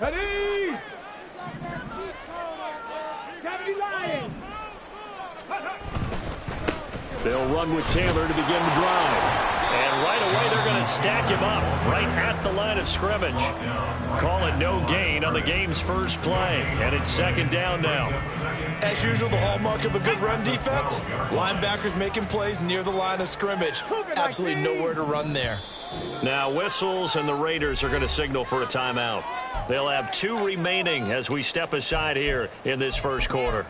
Ready? Captain Lion. They'll run with Taylor to begin the drive. And right away, they're going to stack him up right at the line of scrimmage. Call it no gain on the game's first play. And it's second down now. As usual, the hallmark of a good run defense, linebackers making plays near the line of scrimmage. Absolutely nowhere to run there. Now whistles, and the Raiders are going to signal for a timeout. They'll have 2 remaining as we step aside here in this first quarter.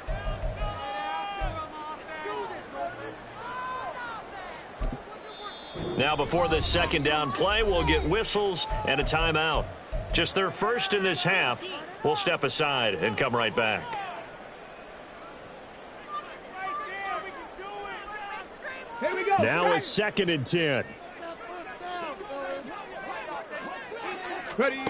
Now before this second down play, we'll get whistles and a timeout. Just their first in this half. We'll step aside and come right back. Here we go. Now a 2nd and 10. Ready?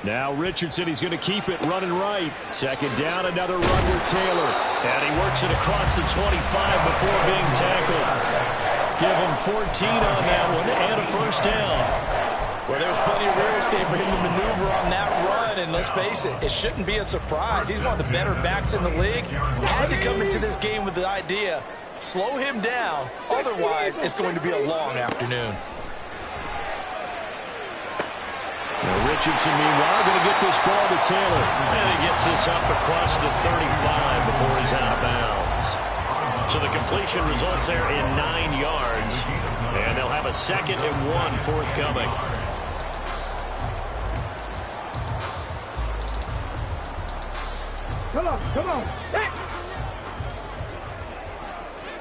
Now Richardson, he's going to keep it running right. Second down, another run with Taylor. And he works it across the 25 before being tackled. Give him 14 on that one and a first down. Well, there's plenty of real estate for him to maneuver on that run, and let's face it, it shouldn't be a surprise. He's one of the better backs in the league. Had to come into this game with the idea, slow him down, otherwise it's going to be a long afternoon. Now Richardson, meanwhile, going to get this ball to Taylor. And he gets this up across the 35 before he's out of bounds. So the completion results there in 9 yards. And they'll have a 2nd and 1 forthcoming. Come on, come on.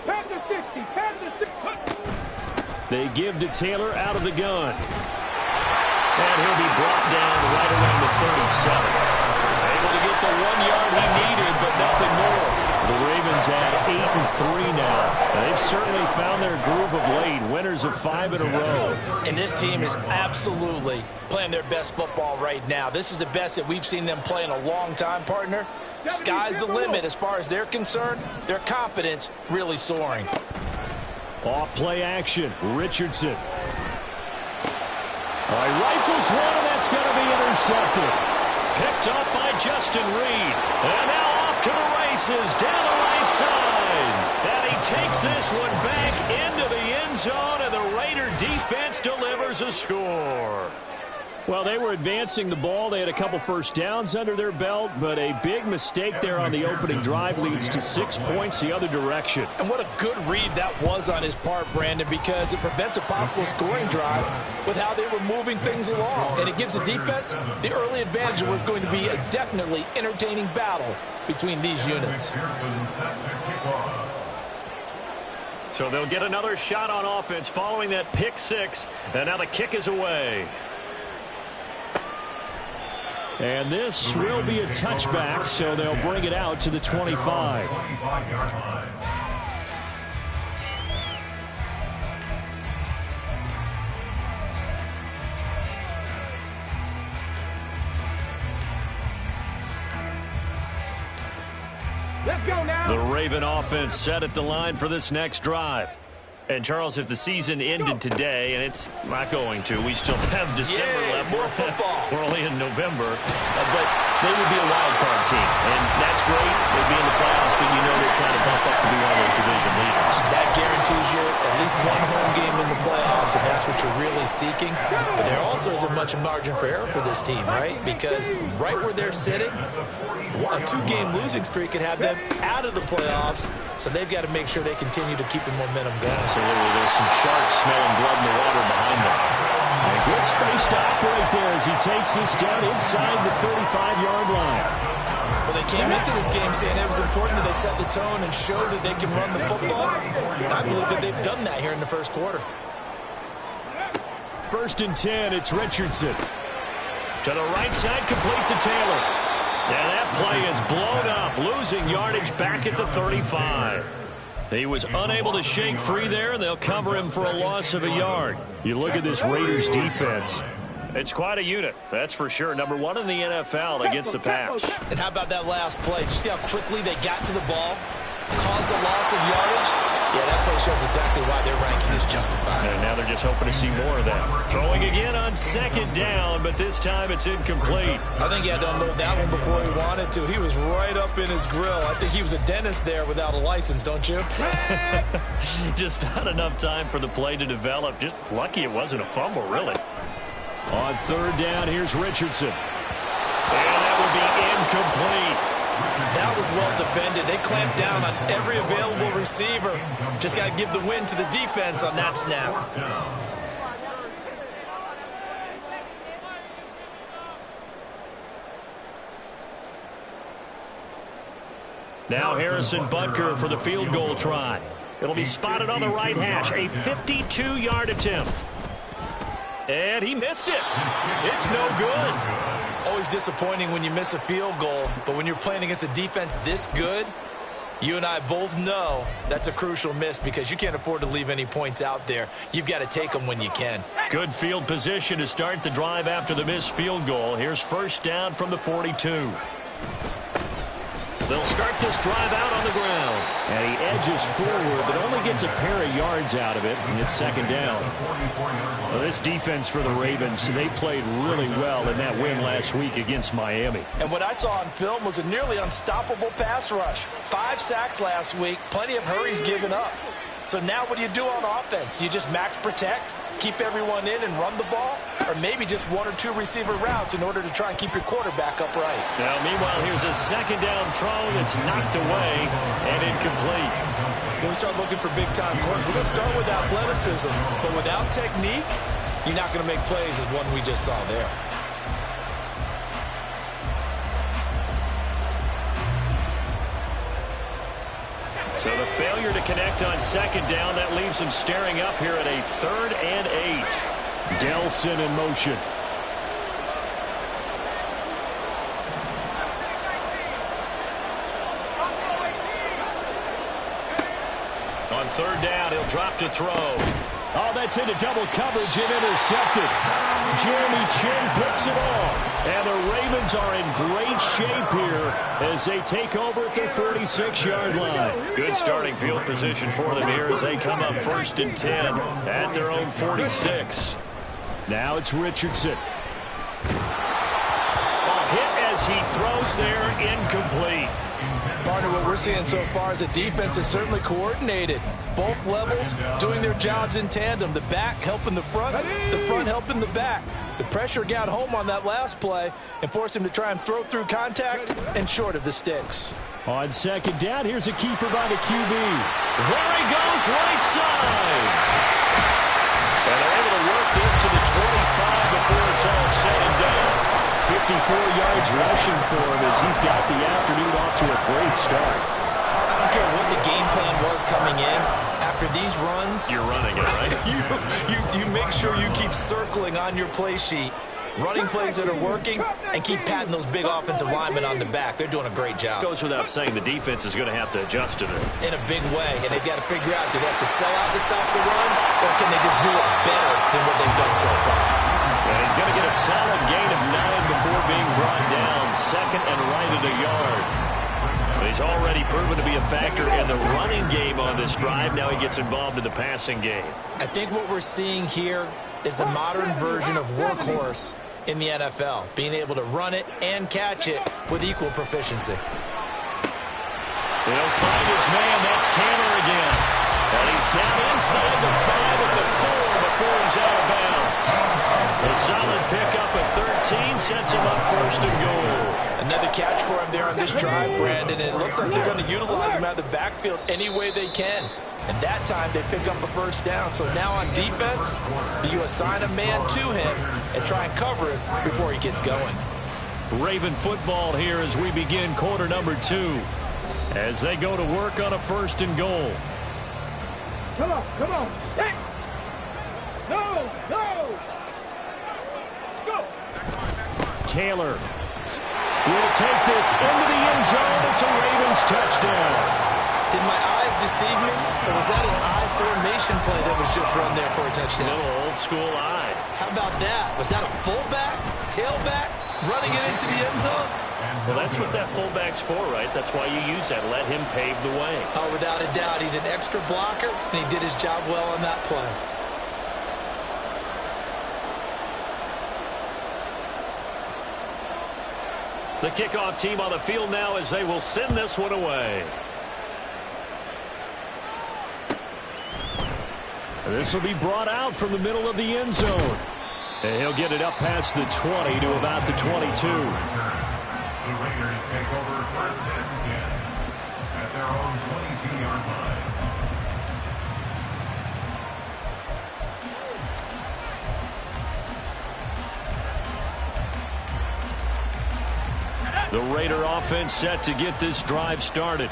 Pass the 60, pass the 60. They give to Taylor out of the gun. And he'll be brought down right around the 37. Able to get the 1 yard he needed, but nothing more. The Ravens at 8-3 now. And they've certainly found their groove of late. Winners of 5 in a row. And this team is absolutely playing their best football right now. This is the best that we've seen them play in a long time, partner. Sky's the limit as far as they're concerned. Their confidence really soaring. Off play action. Richardson. All right, rifles one, and that's going to be intercepted. Picked up by Justin Reed. And now off to the races down the right side. And he takes this one back into the end zone, and the Raider defense delivers a score. Well, they were advancing the ball. They had a couple first downs under their belt, but a big mistake there on the opening drive leads to 6 points the other direction. And what a good read that was on his part, Brandon, because it prevents a possible scoring drive with how they were moving things along. And it gives the defense the early advantage. Was going to be a definitely entertaining battle between these units. So they'll get another shot on offense following that pick six, and now the kick is away. And this will be a touchback, so they'll bring it out to the 25. Let's go now. The Raven offense set at the line for this next drive. And, Charles, if the season ended today, and it's not going to, we still have December left. More football. We're only in November. But they would be a wild card team. And that's great. They'd be in the playoffs, but you know they're trying to bump up to be one of those division leaders. That guarantees you at least one home game in the playoffs, and that's what you're really seeking. But there also isn't much margin for error for this team, right? Because right where they're sitting, a 2-game losing streak could have them out of the playoffs, so they've got to make sure they continue to keep the momentum going. Absolutely. There's some sharks smelling blood in the water behind them. A good space to operate there as he takes this down inside the 35-yard line. Well, they came into this game saying it was important that they set the tone and show that they can run the football. And I believe that they've done that here in the first quarter. 1st and 10, it's Richardson. To the right side, complete to Taylor. And that play is blown up, losing yardage back at the 35. He was unable to shake free there, and they'll cover him for a loss of a yard. You look at this Raiders defense. It's quite a unit, that's for sure. Number 1 in the NFL against the pass. And how about that last play? Did you see how quickly they got to the ball? Caused a loss of yardage? Yeah, that play shows exactly why their ranking is justified. And now they're just hoping to see more of that. Throwing again on second down, but this time it's incomplete. I think he had to unload that one before he wanted to. He was right up in his grill. I think he was a dentist there without a license, don't you? Just not enough time for the play to develop. Just lucky it wasn't a fumble, really. On third down, here's Richardson. And that would be incomplete. That was well defended. They clamped down on every available receiver. Just got to give the win to the defense on that snap. Now Harrison Butker for the field goal try. It'll be spotted on the right hash. A 52-yard attempt. And he missed it. It's no good. Always disappointing when you miss a field goal, but when you're playing against a defense this good, you and I both know that's a crucial miss because you can't afford to leave any points out there. You've got to take them when you can. Good field position to start the drive after the missed field goal. Here's first down from the 42. They'll start this drive out on the ground. And he edges forward, but only gets a pair of yards out of it, and it's second down. Well, this defense for the Ravens, they played really well in that win last week against Miami. And what I saw on film was a nearly unstoppable pass rush. 5 sacks last week, plenty of hurries given up. So now what do you do on offense? You just max protect, keep everyone in and run the ball, or maybe just 1 or 2 receiver routes in order to try and keep your quarterback upright. Now, meanwhile, here's a second down throw that's knocked away and incomplete. When we start looking for big-time corners, we're going to start with athleticism, but without technique, you're not going to make plays as one we just saw there. So the failure to connect on second down, that leaves him staring up here at a 3rd and 8. Delson in motion. On third down, he'll drop to throw. Oh, that's into double coverage and intercepted. Jeremy Chinn picks it off. And the Ravens are in great shape here as they take over at their 46-yard line. Good starting field position for them here as they come up 1st and 10 at their own 46. Now it's Richardson. A hit as he throws there, incomplete. Partner, what we're seeing so far is the defense is certainly coordinated. Both levels doing their jobs in tandem. The back helping the front helping the back. The pressure got home on that last play and forced him to try and throw through contact and short of the sticks. On second down, here's a keeper by the QB. There he goes, right side. And they're able to work this to the 25 before it's all said and done. 54 yards rushing for him as he's got the afternoon off to a great start. I don't care what the game plan was coming in. After these runs, you're running it, right? you make sure you keep circling on your play sheet, running plays that are working, and keep patting those big offensive linemen on the back. They're doing a great job. Goes without saying the defense is going to have to adjust to it. In a big way, and they've got to figure out, do they have to sell out to stop the run, or can they just do it better than what they've done so far? And he's going to get a solid gain of 9 before being brought down. 2nd and right at a yard. But he's already proven to be a factor in the running game on this drive. Now he gets involved in the passing game. I think what we're seeing here is the modern version of workhorse in the NFL, being able to run it and catch it with equal proficiency. They'll find his man. That's Tanner again. And he's down inside the 5 at the 4 before he's out of bounds. A solid pickup at 13 sets him up 1st and goal. Another catch for him there on this drive, Brandon. And it looks like they're going to utilize him out of the backfield any way they can. And that time they pick up a 1st down. So now on defense, you assign a man to him and try and cover it before he gets going. Raven football here as we begin quarter number 2. As they go to work on a 1st and goal. Come on. Hey. No. Let's go. Taylor will take this into the end zone. It's a Ravens touchdown. Did my eyes deceive me, or was that an I formation play that was just run there for a touchdown? A little old school eye. How about that? Was that a fullback, tailback, running it into the end zone? Well, that's what that fullback's for, right? That's why you use that. Let him pave the way. Oh, without a doubt. He's an extra blocker, and he did his job well on that play. The kickoff team on the field now as they will send this one away. This will be brought out from the middle of the end zone. And he'll get it up past the 20 to about the 22. The Raiders take over first and 10 at their own 22-yard line. The Raider offense set to get this drive started.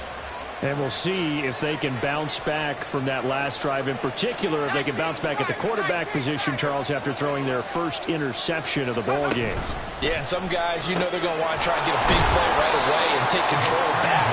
And we'll see if they can bounce back from that last drive. In particular, if they can bounce back at the quarterback position, Charles, after throwing their first interception of the ball game. Yeah, and some guys, you know they're going to want to try and get a big play right away and take control back.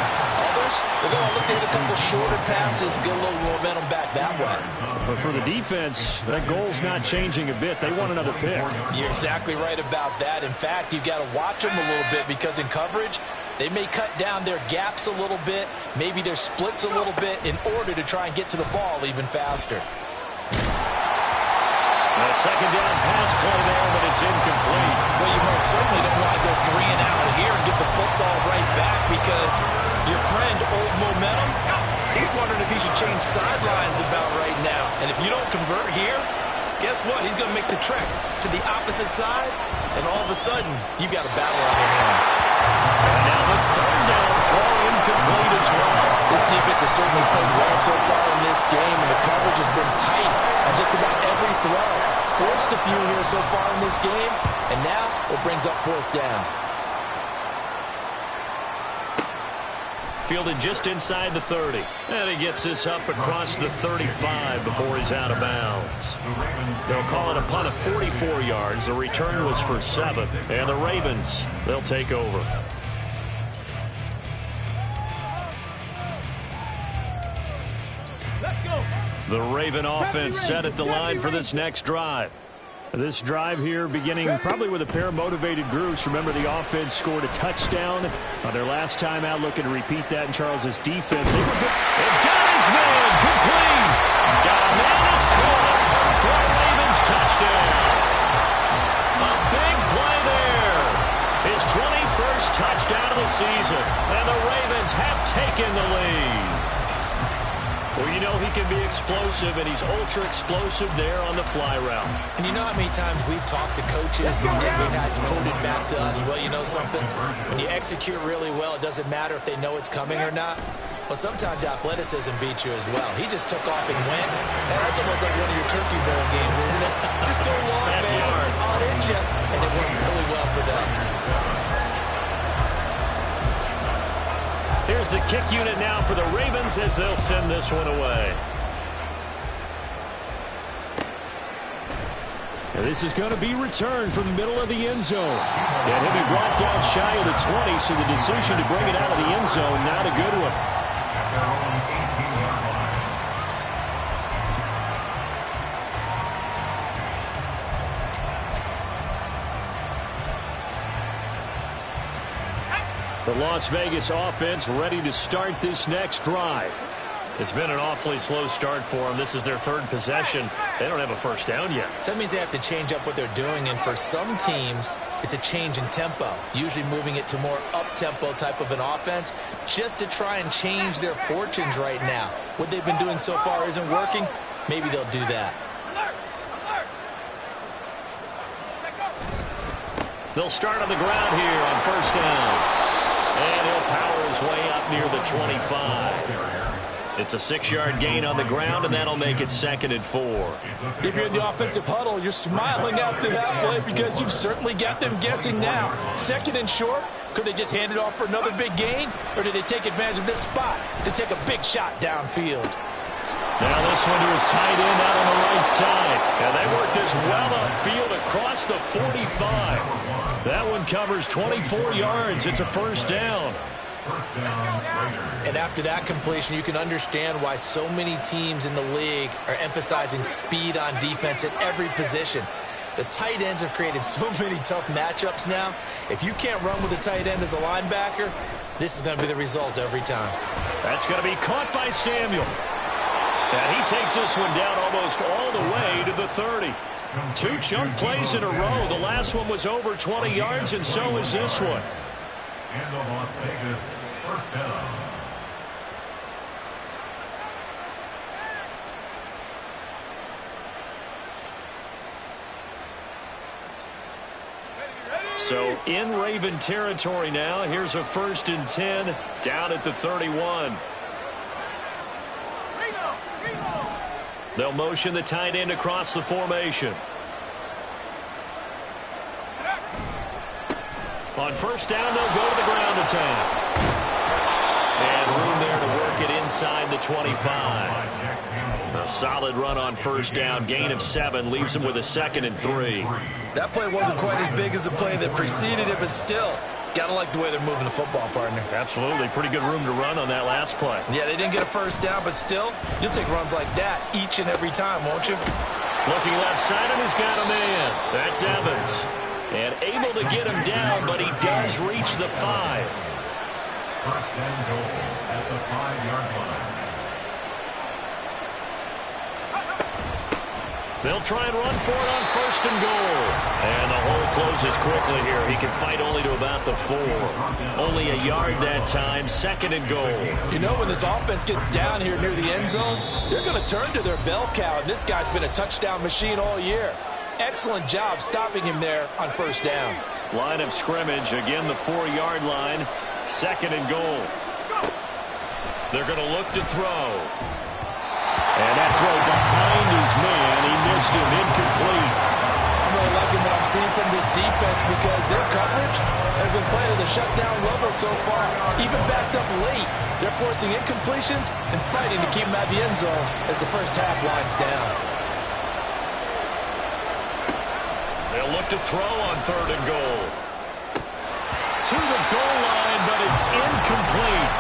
Others, they're going to look to hit a couple shorter passes, get a little momentum back that way. But for the defense, that goal's not changing a bit. They want another pick. You're exactly right about that. In fact, you've got to watch them a little bit because in coverage, they may cut down their gaps a little bit, maybe their splits a little bit in order to try and get to the ball even faster. A second down pass play there, but it's incomplete. Well, you most certainly don't want to go 3 and out here and get the football right back because your friend, Old Momentum, he's wondering if he should change sidelines about right now. And if you don't convert here, guess what? He's going to make the trek to the opposite side, and all of a sudden, you've got a battle on your hands. And now the third down throw incomplete as well. This defense has certainly played well so far in this game, and the coverage has been tight on just about every throw. Forced a few here so far in this game, and now it brings up fourth down. Fielded just inside the 30. And he gets this up across the 35 before he's out of bounds. They'll call it a punt of 44 yards. The return was for 7. And the Ravens, they'll take over. Let's go. The Raven offense set at the line for this next drive. This drive here beginning probably with a pair of motivated groups. Remember, the offense scored a touchdown on their last time out, looking to repeat that in Charles's defense. They've got his man complete. Got a man that's caught for a Ravens touchdown. A big play there. His 21st touchdown of the season. And the Ravens have taken the lead. Well, you know he can be explosive, and he's ultra-explosive there on the fly route. And you know how many times we've talked to coaches and we've had quoted back to us, well, you know something? When you execute really well, it doesn't matter if they know it's coming or not. Well, sometimes athleticism beats you as well. He just took off and went. And that's almost like one of your Turkey Bowl games, isn't it? Just go long, man. I'll hit you. And it worked really well for them. Here's the kick unit now for the Ravens as they'll send this one away. And this is going to be returned from the middle of the end zone. And he'll be brought down shy of the 20, so the decision to bring it out of the end zone, not a good one. The Las Vegas offense ready to start this next drive. It's been an awfully slow start for them. This is their third possession. They don't have a first down yet. So that means they have to change up what they're doing, and for some teams, it's a change in tempo, usually moving it to more up-tempo type of an offense just to try and change their fortunes right now. What they've been doing so far isn't working. Maybe they'll do that. They'll start on the ground here on first down. And he'll power his way up near the 25. It's a 6-yard gain on the ground, and that'll make it 2nd and 4. If you're in the offensive huddle, you're smiling after that play because you've certainly got them guessing now. 2nd and short, could they just hand it off for another big gain, or did they take advantage of this spot to take a big shot downfield? Now this one to his tight end out on the right side. And they work this well upfield across the 45. That one covers 24 yards. It's a first down. And after that completion, you can understand why so many teams in the league are emphasizing speed on defense at every position. The tight ends have created so many tough matchups now. If you can't run with a tight end as a linebacker, this is going to be the result every time. That's going to be caught by Samuel. And he takes this one down almost all the way to the 30. 2 chunk plays in a row. The last one was over 20 yards, and so is this one. And the Las Vegas first down. So in Raven territory now. Here's a 1st and 10 down at the 31. They'll motion the tight end across the formation. On 1st down, they'll go to the ground attack. And room there to work it inside the 25. A solid run on 1st down. Gain of 7 leaves him with a 2nd and 3. That play wasn't quite as big as the play that preceded it, but still, got to like the way they're moving the football, partner. Absolutely. Pretty good room to run on that last play. Yeah, they didn't get a 1st down, but still, you'll take runs like that each and every time, won't you? Looking left side, and he's got a man. That's Evans. And able to get him down, but he does reach the 5. 1st and goal at the 5-yard line. They'll try and run for it on 1st and goal. And the hole closes quickly here. He can fight only to about the 4. Only a yard that time. 2nd and goal. You know, when this offense gets down here near the end zone, they're going to turn to their bell cow. And this guy's been a touchdown machine all year. Excellent job stopping him there on 1st down. Line of scrimmage. Again, the 4-yard line. 2nd and goal. They're going to look to throw. And that throw behind his man. He missed him. Incomplete. I'm really liking what I'm seeing from this defense because their coverage has been playing at a shutdown level so far. Even backed up late, they're forcing incompletions and fighting to keep them at the end zone as the first half winds down. They'll look to throw on 3rd and goal. To the goal line, but it's incomplete.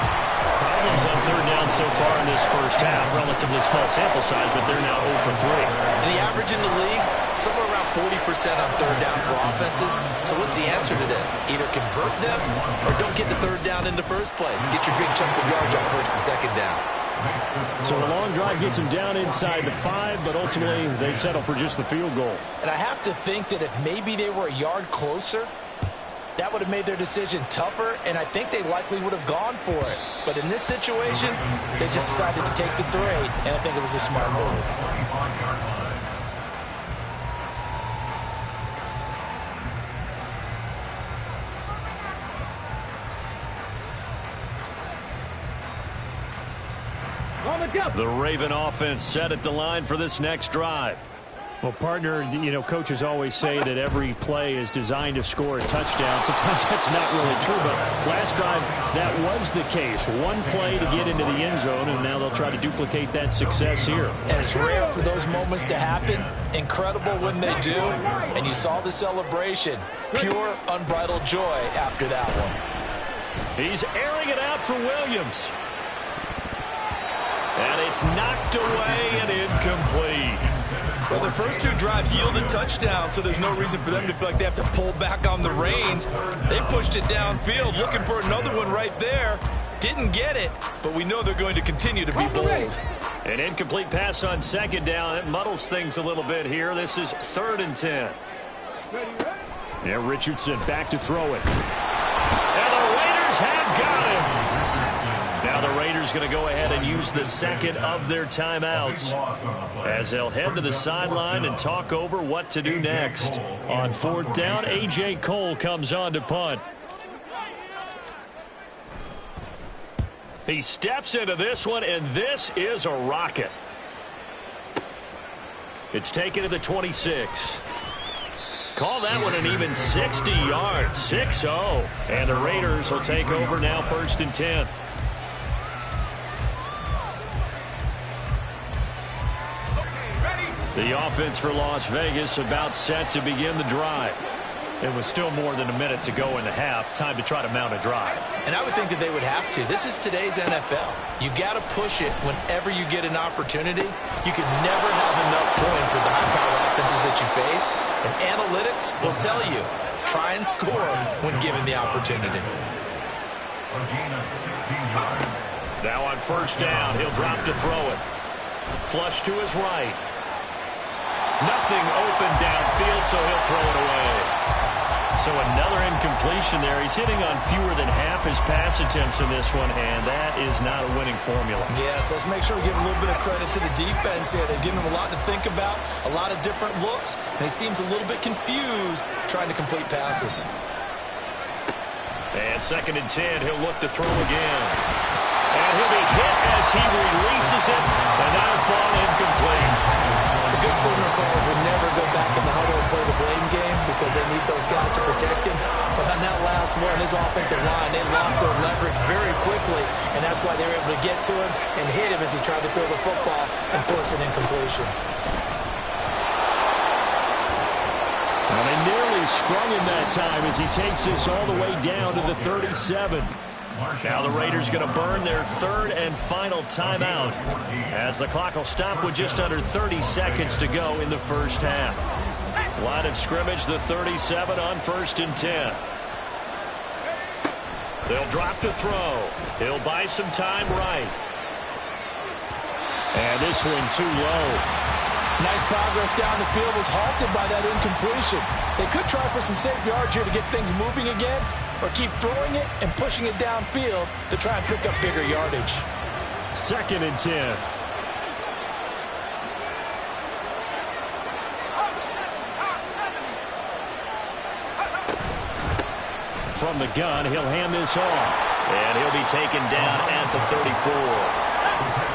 Problems on 3rd down so far in this first half. Relatively small sample size, but they're now 0 for 3. And the average in the league, somewhere around 40% on 3rd down for offenses. So what's the answer to this? Either convert them or don't get the 3rd down in the first place. Get your big chunks of yards on 1st and 2nd down. So a long drive gets him down inside the 5, but ultimately they settle for just the field goal. And I have to think that if maybe they were a yard closer, that would have made their decision tougher, and I think they likely would have gone for it. But in this situation, they just decided to take the 3, and I think it was a smart move. The Raven offense set at the line for this next drive. Well, partner, you know, coaches always say that every play is designed to score a touchdown. Sometimes that's not really true, but last drive, that was the case. One play to get into the end zone, and now they'll try to duplicate that success here. And it's rare for those moments to happen. Incredible when they do. And you saw the celebration. Pure, unbridled joy after that one. He's airing it out for Williams. And it's knocked away and incomplete. Well, their first 2 drives yielded touchdowns, so there's no reason for them to feel like they have to pull back on the reins. They pushed it downfield, looking for another one right there. Didn't get it, but we know they're going to continue to be bold. An incomplete pass on 2nd down. It muddles things a little bit here. This is 3rd and 10. Yeah, Richardson back to throw it. And the Raiders have got him. Now the Raiders going to go ahead and use the 2nd of their timeouts as they'll head to the sideline and talk over what to do next. On 4th down, A.J. Cole comes on to punt. He steps into this one, and this is a rocket. It's taken to the 26. Call that one an even 60 yards. 6-0. And the Raiders will take over now 1st and 10. The offense for Las Vegas about set to begin the drive. It was still more than a minute to go in the half. Time to try to mount a drive. And I would think that they would have to. This is today's NFL. You got to push it whenever you get an opportunity. You can never have enough points with the high-powered offenses that you face. case, and analytics will tell you, try and score when given the opportunity. Now on first down, he'll drop to throw it. Flush to his right. Nothing open downfield, so he'll throw it away. So another incompletion there. He's hitting on fewer than half his pass attempts in this one, and that is not a winning formula. Yes, let's make sure we give a little bit of credit to the defense here. They've given him a lot to think about, a lot of different looks, and he seems a little bit confused trying to complete passes. And 2nd and 10, he'll look to throw again. And he'll be hit as he releases it, and that'll fall incomplete. The good signal callers will never go back in the huddle and play the blame game because they need those guys to protect him. But on that last one, his offensive line, they lost their leverage very quickly, and that's why they were able to get to him and hit him as he tried to throw the football and force an incompletion. Well, they nearly sprung him that time as he takes this all the way down to the 37. Now the Raiders going to burn their 3rd and final timeout as the clock will stop with just under 30 seconds to go in the first half. Line of scrimmage, the 37 on 1st and 10. They'll drop to throw. He'll buy some time right. And this one too low. Nice progress down the field was halted by that incompletion. They could try for some safe yards here to get things moving again, or keep throwing it and pushing it downfield to try and pick up bigger yardage. 2nd and 10. From the gun, he'll hand this off. And he'll be taken down at the 34.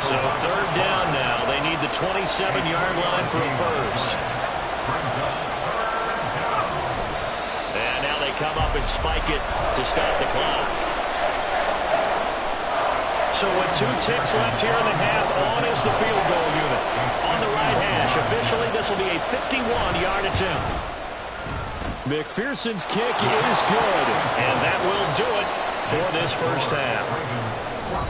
So 3rd down now. They need the 27-yard line for a first. And now they come up and spike it to stop the clock. So with 2 ticks left here in the half, on is the field goal unit. On the right hash, officially this will be a 51-yard attempt. McPherson's kick is good. And that will do it for this first half.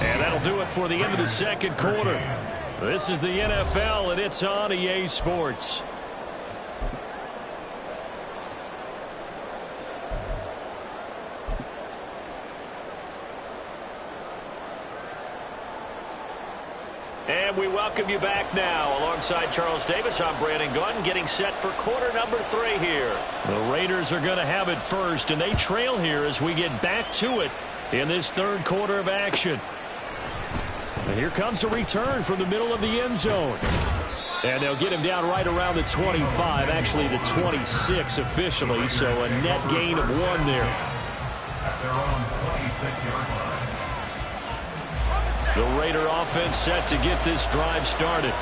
And that'll do it for the end of the 2nd quarter. This is the NFL, and it's on EA Sports. And we welcome you back now. Alongside Charles Davis, I'm Brandon Gunn, getting set for quarter number 3 here. The Raiders are going to have it first, and they trail here as we get back to it in this 3rd quarter of action. And here comes a return from the middle of the end zone. And they'll get him down right around the 25, actually the 26 officially, so a net gain of 1 there. At their own 26-yard line. The Raider offense set to get this drive started.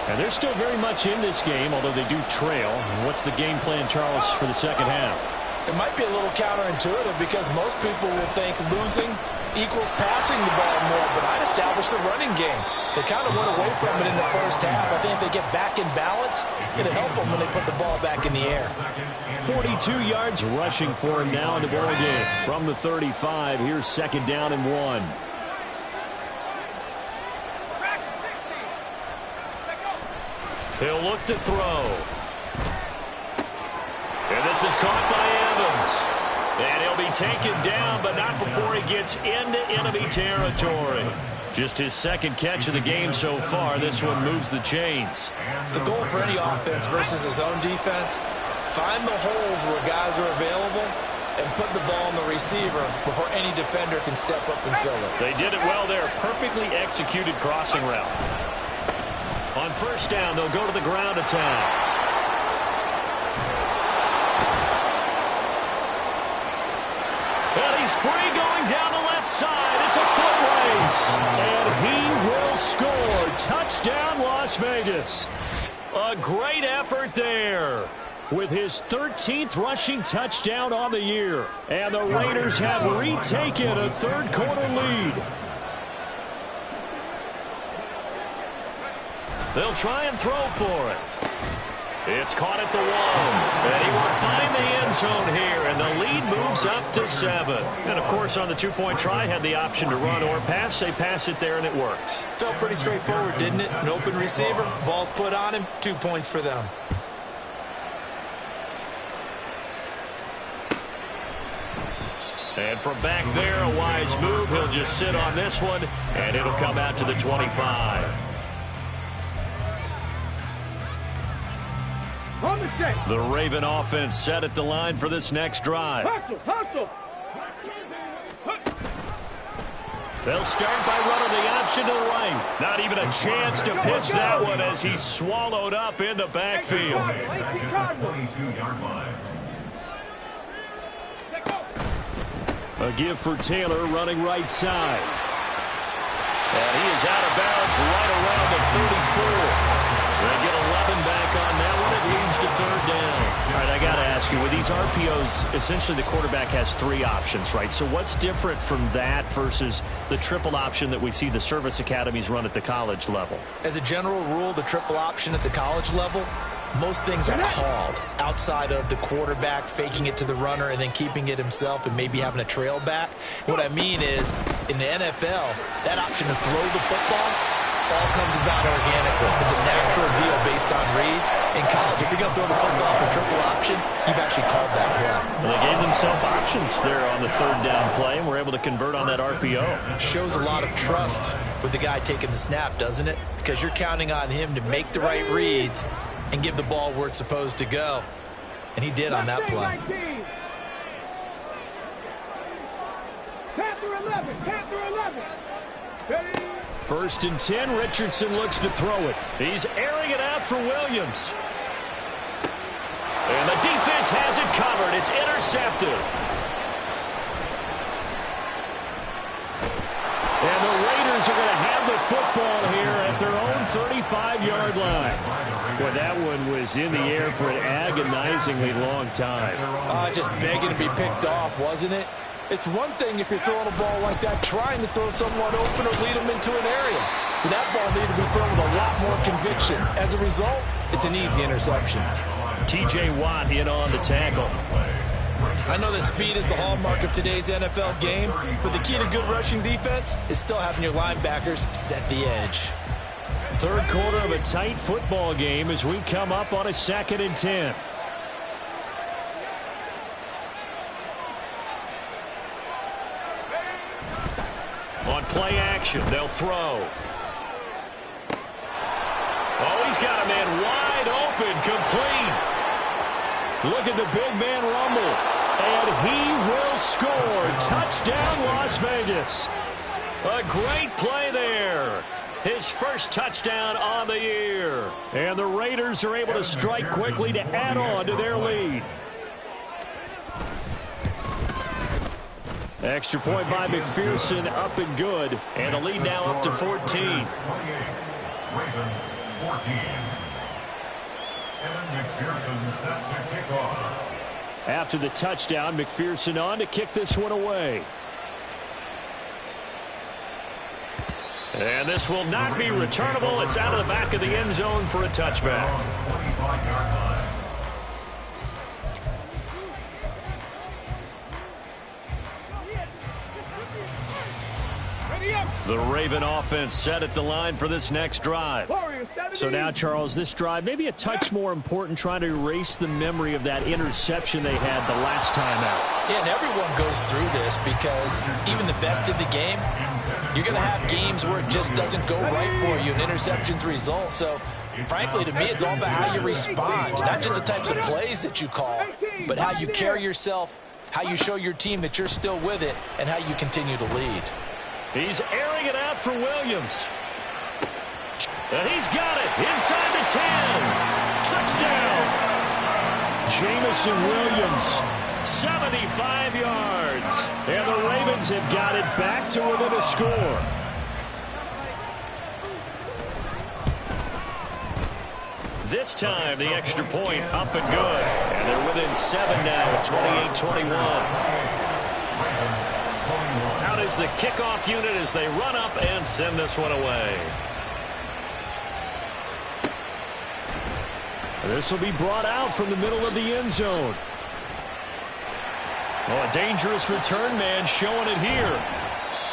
And they're still very much in this game, although they do trail. And what's the game plan, Charles, for the 2nd half? It might be a little counterintuitive because most people will think losing equals passing the ball more, but I'd establish the running game. They kind of went away from it in the first half. I think if they get back in balance, it's going to help them when they put the ball back in the air. 42 yards rushing for him now in the ball game. From the 35, here's 2nd down and 1. He'll look to throw. And this is caught by Evans. And he'll be taken down, but not before he gets into enemy territory. Just his 2nd catch of the game so far. This one moves the chains. The goal for any offense versus his own defense, find the holes where guys are available and put the ball on the receiver before any defender can step up and fill it. They did it well there. Perfectly executed crossing route. On first down, they'll go to the ground attack. And he's free going down the left side. It's a foot race. And he will score. Touchdown, Las Vegas. A great effort there. With his 13th rushing touchdown on the year. And the Raiders have retaken a 3rd quarter lead. They'll try and throw for it. It's caught at the 1. And he will find the end zone here, and the lead moves up to 7. And, of course, on the 2-point try, had the option to run or pass. They pass it there, and it works. Felt pretty straightforward, didn't it? An open receiver, ball's put on him, 2 points for them. And from back there, a wise move. He'll just sit on this one, and it'll come out to the 25. On the check. The Raven offense set at the line for this next drive. Hustle, hustle. They'll start by running the option to the right. Not even a chance to pitch that one as he's swallowed up in the backfield. 22-yard line. A give for Taylor running right side. And he is out of bounds right around the 34. They get 11 back on that one. It leads to third down. All right, I got to ask you, with these RPOs, essentially the quarterback has 3 options, right? So what's different from that versus the triple option that we see the service academies run at the college level? As a general rule, the triple option at the college level, most things are called outside of the quarterback faking it to the runner and then keeping it himself and maybe having a trail back. What I mean is, in the NFL, that option to throw the football all comes about organically. It's a natural deal based on reads. In college, if you're going to throw the football for triple option, you've actually called that play. Well, they gave themselves options there on the third down play, and were able to convert on that RPO. Shows a lot of trust with the guy taking the snap, doesn't it? Because you're counting on him to make the right reads and give the ball where it's supposed to go. And he did on that play. Panther 11, Panther 11. Ready? 1st and 10, Richardson looks to throw it. He's airing it out for Williams. And the defense has it covered. It's intercepted. And the Raiders are going to have the football here at their own 35-yard line. Well, that one was in the air for an agonizingly long time. Just begging to be picked off, wasn't it? It's one thing if you're throwing a ball like that, trying to throw someone open or lead them into an area. But that ball needed to be thrown with a lot more conviction. As a result, it's an easy interception. T.J. Watt in on the tackle. I know that speed is the hallmark of today's NFL game, but the key to good rushing defense is still having your linebackers set the edge. Third quarter of a tight football game as we come up on a 2nd and 10. On play action, they'll throw. Oh, he's got a man wide open, complete. Look at the big man rumble. And he will score. Touchdown, Las Vegas. A great play there. His first touchdown on the year. And the Raiders are able to strike quickly to add on to their lead. Extra point by McPherson, up and good. And the lead now up to 14. Ravens 14. And McPherson set to kick off. After the touchdown, McPherson on to kick this one away. And this will not be returnable. It's out of the back of the end zone for a touchback. 45-yard line. The Raven offense set at the line for this next drive. So now, Charles, this drive maybe a touch more important, trying to erase the memory of that interception they had the last time out. Yeah, and everyone goes through this because even the best in the game, you're going to have games where it just doesn't go right for you, and interceptions result. So, frankly, to me, it's all about how you respond, not just the types of plays that you call, but how you carry yourself, how you show your team that you're still with it, and how you continue to lead. He's airing it out for Williams. And he's got it inside the 10. Touchdown. Jamison Williams. 75 yards. And the Ravens have got it back to within a score. This time, the extra point up and good. And they're within 7 now at 28-21. Out is the kickoff unit as they run up and send this one away. This will be brought out from the middle of the end zone. Oh, a dangerous return man showing it here.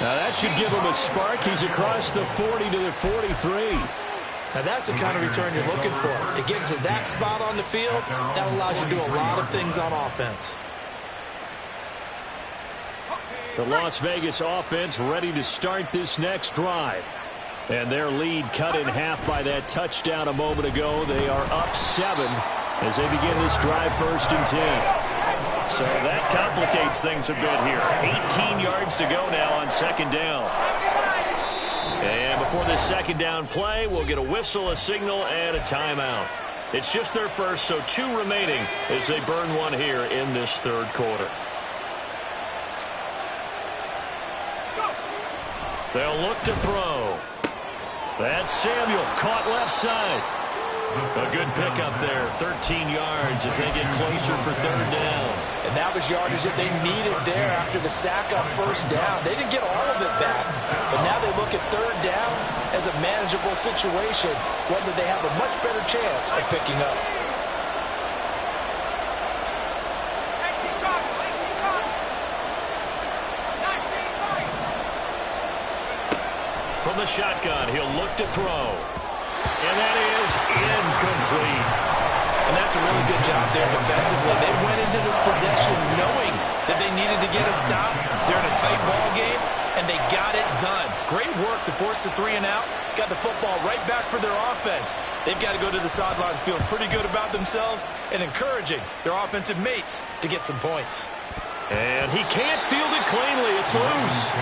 Now that should give him a spark. He's across the 40 to the 43. Now that's the kind of return you're looking for. To get to that spot on the field, that allows you to do a lot of things on offense. The Las Vegas offense ready to start this next drive. And their lead cut in half by that touchdown a moment ago. They are up 7 as they begin this drive 1st and 10. So that complicates things a bit here. 18 yards to go now on 2nd down. And before this 2nd down play, we'll get a whistle, a signal, and a timeout. It's just their first, so 2 remaining as they burn one here in this 3rd quarter. They'll look to throw. That's Samuel, caught left side. A good pickup there, 13 yards as they get closer for 3rd down. And that was yardage that they needed there after the sack on 1st down. They didn't get all of it back, but now they look at 3rd down as a manageable situation, one that they have a much better chance of picking up. From the shotgun, he'll look to throw. And that is incomplete. And that's a really good job there defensively. They went into this possession knowing that they needed to get a stop. They're in a tight ball game, and they got it done. Great work to force the 3 and out. Got the football right back for their offense. They've got to go to the sidelines feeling pretty good about themselves and encouraging their offensive mates to get some points. And he can't field it cleanly. It's loose.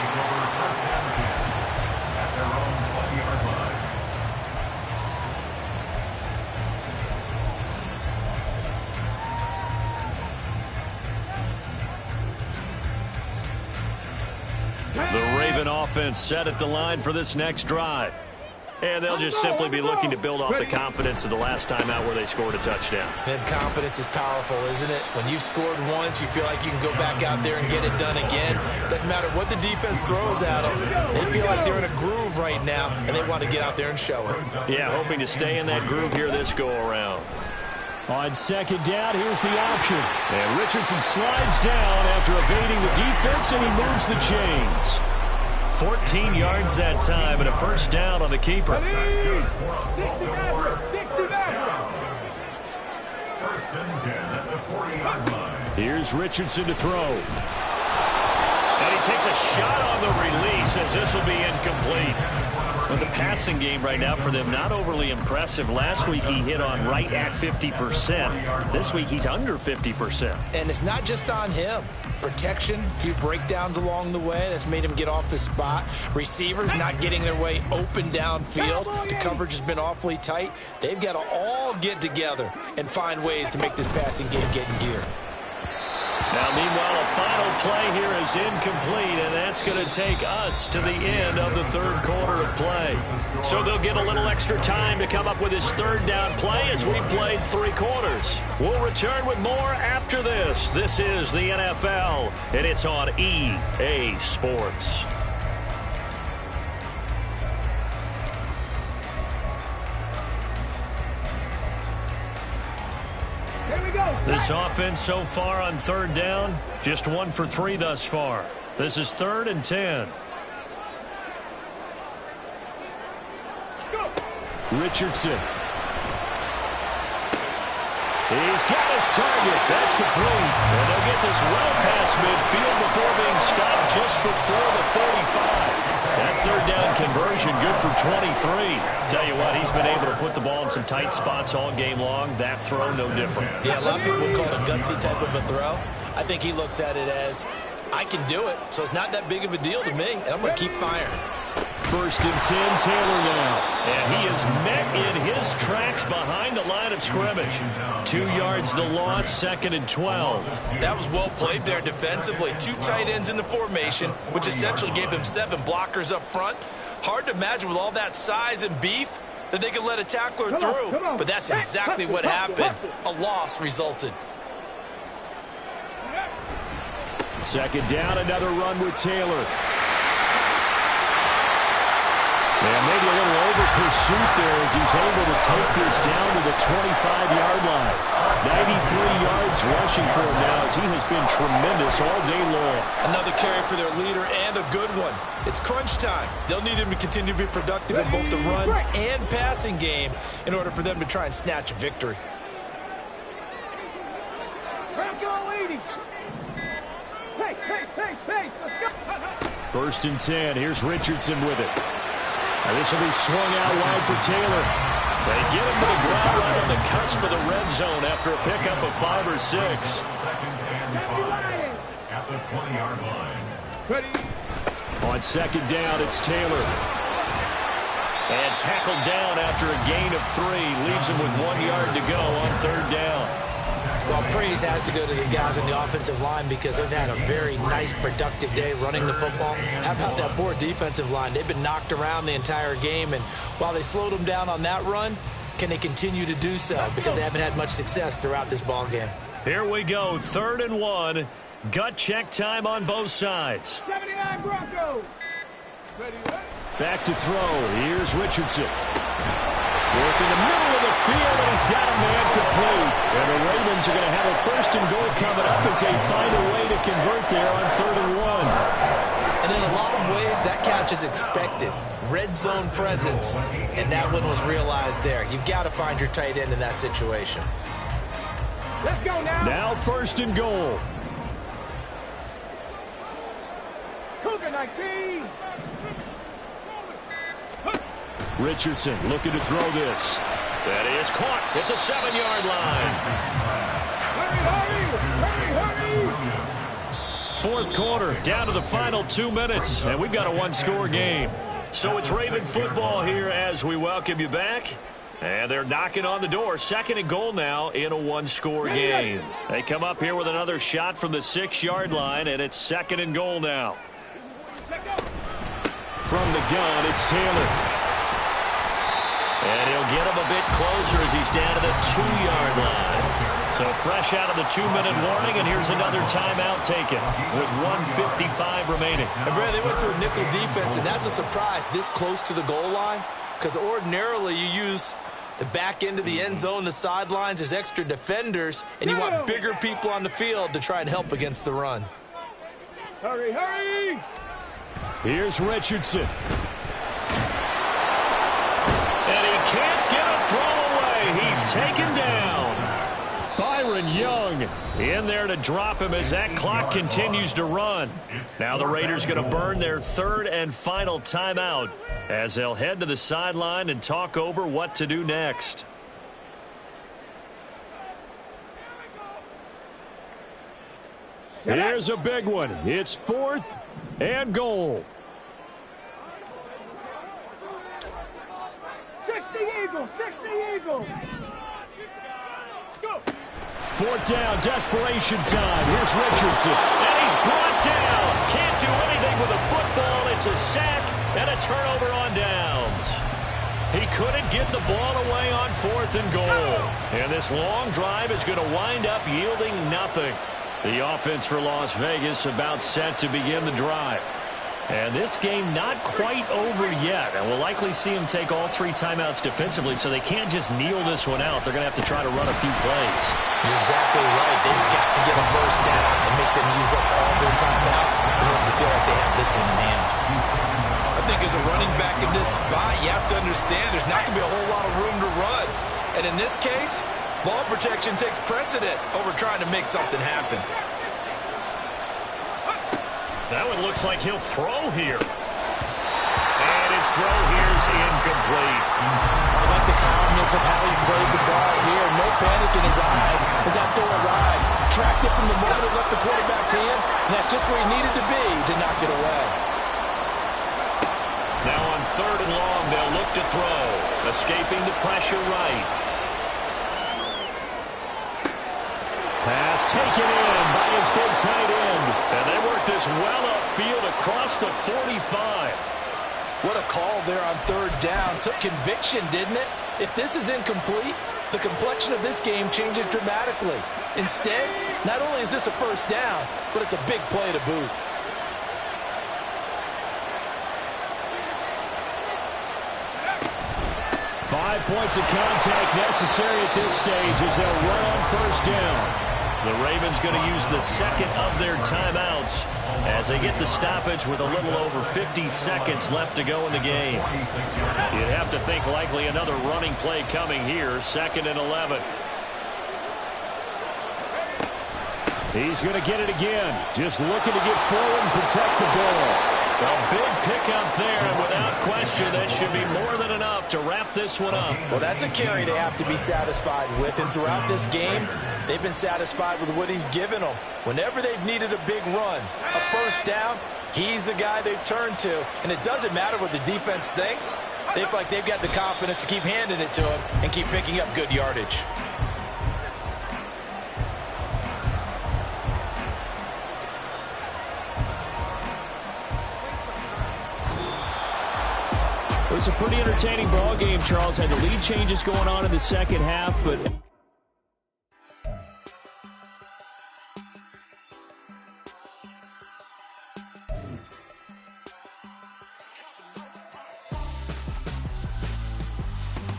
The Raven offense set at the line for this next drive. And they'll just simply be looking to build off the confidence of the last time out where they scored a touchdown. And confidence is powerful, isn't it? When you've scored once, you feel like you can go back out there and get it done again. Doesn't matter what the defense throws at them. They feel like they're in a groove right now, and they want to get out there and show it. Yeah, hoping to stay in that groove here this go-around. On 2nd down, here's the option. And Richardson slides down after evading the defense, and he moves the chains. 14 yards that time and a 1st down on the keeper. 1st and 10 at the 40-yard line. Here's Richardson to throw. And he takes a shot on the release as this will be incomplete. But the passing game right now for them, not overly impressive. Last week he hit on right at 50%. This week he's under 50%. And it's not just on him. Protection, a few breakdowns along the way. That's made him get off the spot. Receivers not getting their way open downfield. The coverage has been awfully tight. They've got to all get together and find ways to make this passing game get in gear. Now, meanwhile, a final play here is incomplete, and that's going to take us to the end of the 3rd quarter of play. So they'll get a little extra time to come up with his 3rd down play as we played 3 quarters. We'll return with more after this. This is the NFL, and it's on EA Sports. This offense so far on 3rd down, just 1 for 3 thus far. This is 3rd and 10. Richardson. He's got his target. That's complete. And they'll get this well past midfield before being stopped just before the 35. That 3rd down conversion good for 23. Tell you what, he's been able to put the ball in some tight spots all game long. That throw, no different. Yeah, a lot of people would call it a gutsy type of a throw. I think he looks at it as, I can do it, so it's not that big of a deal to me, and I'm going to keep firing. 1st and 10, Taylor now. And he is met in his tracks behind the line of scrimmage. 2 yards the loss, 2nd and 12. That was well played there defensively. 2 tight ends in the formation, which essentially gave them 7 blockers up front. Hard to imagine with all that size and beef that they could let a tackler through. But that's exactly what happened. A loss resulted. 2nd down, another run with Taylor. And maybe a little over-pursuit there as he's able to take this down to the 25-yard line. 93 yards rushing for him now as he has been tremendous all day long. Another carry for their leader and a good one. It's crunch time. They'll need him to continue to be productive in both the run and passing game in order for them to try and snatch a victory. Pace. Let's go. 1st and 10. Here's Richardson with it. And this will be swung out wide for Taylor. They get him to the ground right on the cusp of the red zone after a pickup of 5 or 6. 2nd and 5 at the 20-yard line. Ready. On 2nd down, it's Taylor. And tackled down after a gain of 3. Leaves him with 1 yard to go on 3rd down. Well, praise has to go to the guys on the offensive line because they've had a very nice, productive day running the football. How about that poor defensive line? They've been knocked around the entire game, and while they slowed them down on that run, can they continue to do so? Because they haven't had much success throughout this ball game. Here we go, 3rd and 1. Gut check time on both sides. 79 Broncos. Ready. Back to throw. Here's Richardson. Working the middle of the field, and he's got a man complete. And the Ravens are going to have a 1st and goal coming up as they find a way to convert there on 3rd and 1. And in a lot of ways, that catch is expected. Red zone presence, and that one was realized there. You've got to find your tight end in that situation. Let's go now. Now 1st and goal. Cougar 19. Richardson looking to throw this. That is caught at the 7-yard line. Hurry. 4th quarter, down to the final 2 minutes, and we've got a 1-score game. So it's Raven football here as we welcome you back. And they're knocking on the door. 2nd and goal now in a 1-score game. They come up here with another shot from the 6-yard line, and it's 2nd and goal now. From the gun, it's Taylor. And he'll get him a bit closer as he's down to the 2-yard line. So fresh out of the 2-minute warning, and here's another timeout taken with 1:55 remaining. And Brad, they went to a nickel defense, and that's a surprise this close to the goal line, because ordinarily you use the back end of the end zone, the sidelines as extra defenders, and you want bigger people on the field to try and help against the run. Hurry. Here's Richardson. And he can't get a throw away. He's taken down. Byron Young in there to drop him as that clock continues to run. Now the Raiders going to burn their 3rd and final timeout as they'll head to the sideline and talk over what to do next. Here's a big one. It's 4th and goal. 60 Eagles. Go. 4th down, desperation time. Here's Richardson. And he's brought down. Can't do anything with a football. It's a sack and a turnover on downs. He couldn't get the ball away on 4th and goal. And this long drive is going to wind up yielding nothing. The offense for Las Vegas about set to begin the drive. And this game not quite over yet. And we'll likely see him take all 3 timeouts defensively, so they can't just kneel this one out. They're going to have to try to run a few plays. You're exactly right. They've got to get a 1st down and make them use up all their timeouts in order to feel like they have this one in hand. I think as a running back in this spot, you have to understand there's not going to be a whole lot of room to run. And in this case, ball protection takes precedent over trying to make something happen. That one looks like he'll throw here. And his throw here is incomplete. I like the calmness of how he played the ball here. No panic in his eyes as that throw arrived. Tracked it from the moment it left the quarterback's hand, and that's just where he needed to be to knock it away. Now on 3rd and long, they'll look to throw. Escaping the pressure right. Pass taken in by his big tight end. And they work this well upfield across the 45. What a call there on 3rd down. Took conviction, didn't it? If this is incomplete, the complexion of this game changes dramatically. Instead, not only is this a 1st down, but it's a big play to boot. Five points of contact necessary at this stage as they'll run on 1st down. The Ravens going to use the 2nd of their timeouts as they get the stoppage with a little over 50 seconds left to go in the game. You'd have to think likely another running play coming here, 2nd and 11. He's going to get it again. Just looking to get forward and protect the ball. A big pickup there, and without question, that should be more than enough to wrap this one up. Well, that's a carry they have to be satisfied with, and throughout this game, they've been satisfied with what he's given them. Whenever they've needed a big run, a first down, he's the guy they've turned to, and it doesn't matter what the defense thinks. They feel like they've got the confidence to keep handing it to him and keep picking up good yardage. It was a pretty entertaining ball game, Charles. Had the lead changes going on in the second half, but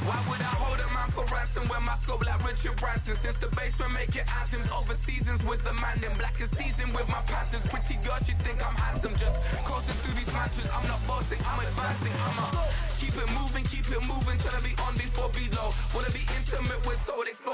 why would I hold a man for ransom when my scope like Richard Branson? Since the basement making anthems over seasons with the man in black is seasoned with my Panthers. Pretty girl, she think I'm handsome. Just coasting through these matches. I'm not bossing, I'm advancing. Keep it moving, trying to be on before below. Wanna be intimate with soul explode.